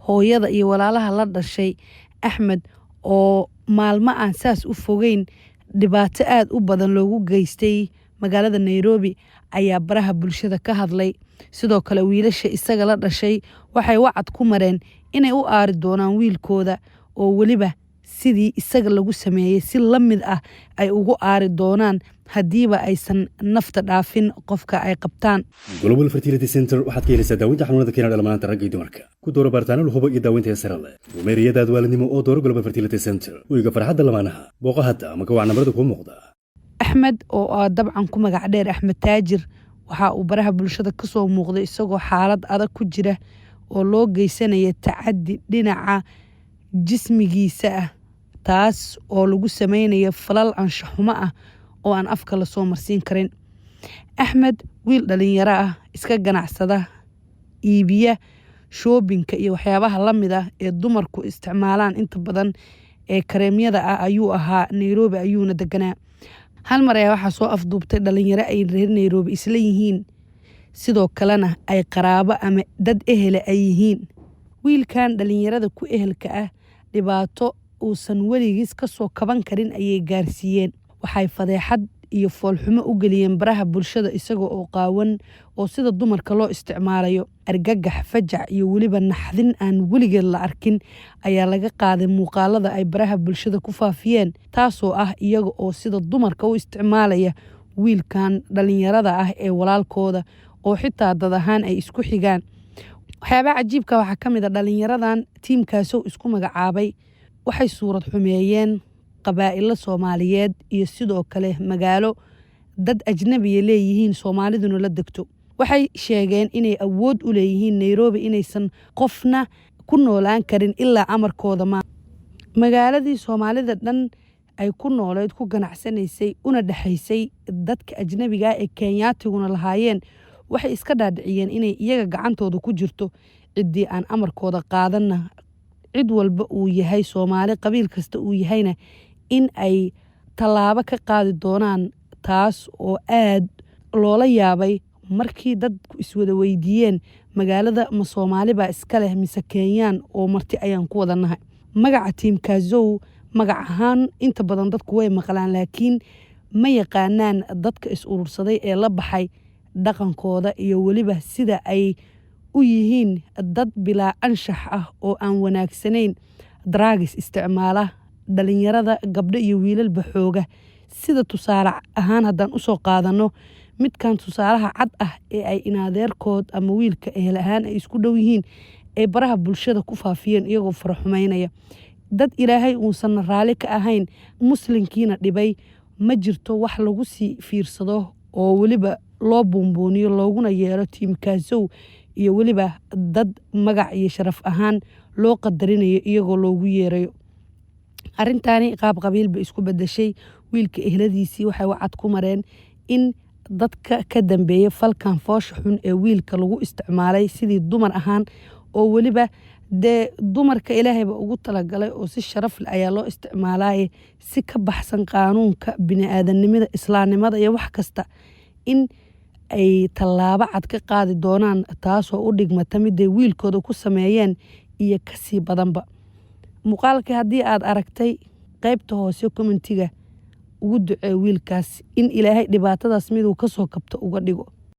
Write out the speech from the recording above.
hooyada iyo walaalaha la dhashay Axmed oo maalmo aan saas u fogeyn dhibaato aad u badan loogu geystay magaalada Nairobi ayaa baraha bulshada ka hadlay. sidoo kale wiilasha isaga la dhashay waxay wacad ku mareen inay u aari doonaan wiilkooda oo waliba sidii isaga lagu sameeyay si la mid ah ay ugu aari doonaan hadiiba aysan nafta dhaafin qofka ay qabtaan. Global Fertility Center waxaad ka helaysaa daaweynta xanuunada keena dhalmaanta ragga iyo dumarka. Ku dooro baaritaano la hubo iyo daaweynta sare leh. Dumeeriyada waalidnimo oo dooro Global Fertility Center. Wiiga farxadda lamaanaha. Booqo hadda ama ka wac nambarada ku muuqda. Axmed oo dabcan ku magac dheer Axmed Taajir waxa uu baraha bulshada ka soo muuqday isagoo xaalad adag ku jira oo loo geysanaya tacaddi dhinaca jismigiisa ah taas oo lagu sameynayo falal anshax xumo ah oo aan afka la soo marsiin karin. Axmed wiil dhalinyaro ah iska ganacsada iibiya shoppingka iyo waxyaabaha la mid ah ee dumarku isticmaalaan inta badan ee kareemyada ah ayuu ahaa Nairobi ayuuna deganaa. hal mar ayaa waxaa soo afduubtay dhalinyaro ay reer Nairobi isla yihiin sidoo kalena ay qaraabo ama dad ehel ay yihiin. wiilkan dhalinyarada ku ehelka ah dhibaato uusan weligiis ka soo kaban karin ayay gaarsiiyeen. waxay fadeexad iyo foolxumo u geliyeen baraha bulshada isagoo oo qaawan oo sida dumarka loo isticmaalayo. argagax fajac iyo waliba naxdin aan weligeed la arkin ayaa laga qaaday muuqaalada ay baraha bulshada ku faafiyeen taasoo ah iyaga oo sida dumarka u isticmaalaya wiilkan dhalinyarada ah ee walaalkooda oo xitaa dad ahaan ay isku xigaan. waxyaabaha cajiibka waxaa ka mid ah dhalinyaradan tiimkaasoo isku magacaabay waxay suurad xumeeyeen qabaa'ilo Soomaaliyeed iyo sidoo kale magaalo dad ajnabi leeyihiin Soomaaliduna la degto. waxay sheegeen inay awood u leeyihiin Nairobi inaysan qofna ku noolaan karin ilaa amarkooda ma. magaaladii Soomaalida dhan ay ku nooleed ku ganacsanaysay una dhaxaysay dadka ajnabiga ee Kenyaatiguna lahaayeen waxay iska dhaadhiciyeen inay iyaga gacantooda ku jirto cidii aan amarkooda qaadanna cid walba uu yahay Soomaali qabiil kasta uu yahayna in ay talaabo ka qaadi doonaan taas oo aad loola yaabay markii dadku iswada weydiiyeen magaalada ma Soomaali baa iska leh mise Kenyaan oo marti ayaan ku wadanahay. magaca tiimkaasow magac ahaan inta badan dadku way maqlaan laakiin ma yaqaanaan dadka is urursaday ee la baxay dhaqankooda iyo waliba sida ay u yihiin dad bilaa anshax ah oo aan wanaagsanayn drugs isticmaala dhalinyarada gabdho iyo wiilalba xooga. sida tusaale ahaan haddaan u soo qaadano midkan tusaalaha cad ah ee ay inaadeerkood ama wiilka ehel ahaan ay isku dhow yihiin ee baraha bulshada ku faafiyeen iyagoo faraxumeynaya dad ilaahay uusan raali ka ahayn muslimkiina dhibay ma jirto wax lagu sii fiirsado oo waliba loo buunbuuniyo looguna yeero tiimkaasow iyo waliba dad magac iyo sharaf ahaan loo qadarinayo iyagoo loogu yeerayo. arrintaani qaab qabiil ba isku bedeshay. wiilka ehladiisii waxay wacad ku mareen in dadka ka dambeeya falkan foosha xun ee wiilka lagu isticmaalay sidii dumar ahaan oo waliba dee dumarka ilaahayba ugu talagalay oo si sharaf leh ayaa loo isticmaalay si ka baxsan qaanuunka bini'aadanimada islaamnimada iyo wax kasta in ay tallaabo cad ka qaadi doonaan taasoo u dhigmata mid ay wiilkooda ku sameeyeen iyo kasii badanba. muuqaalka haddii aad aragtay qaybta hoose commentiga ugu ducee wiilkaas in ilaahay dhibaatadaas miduu ka soo kabto uga dhigo.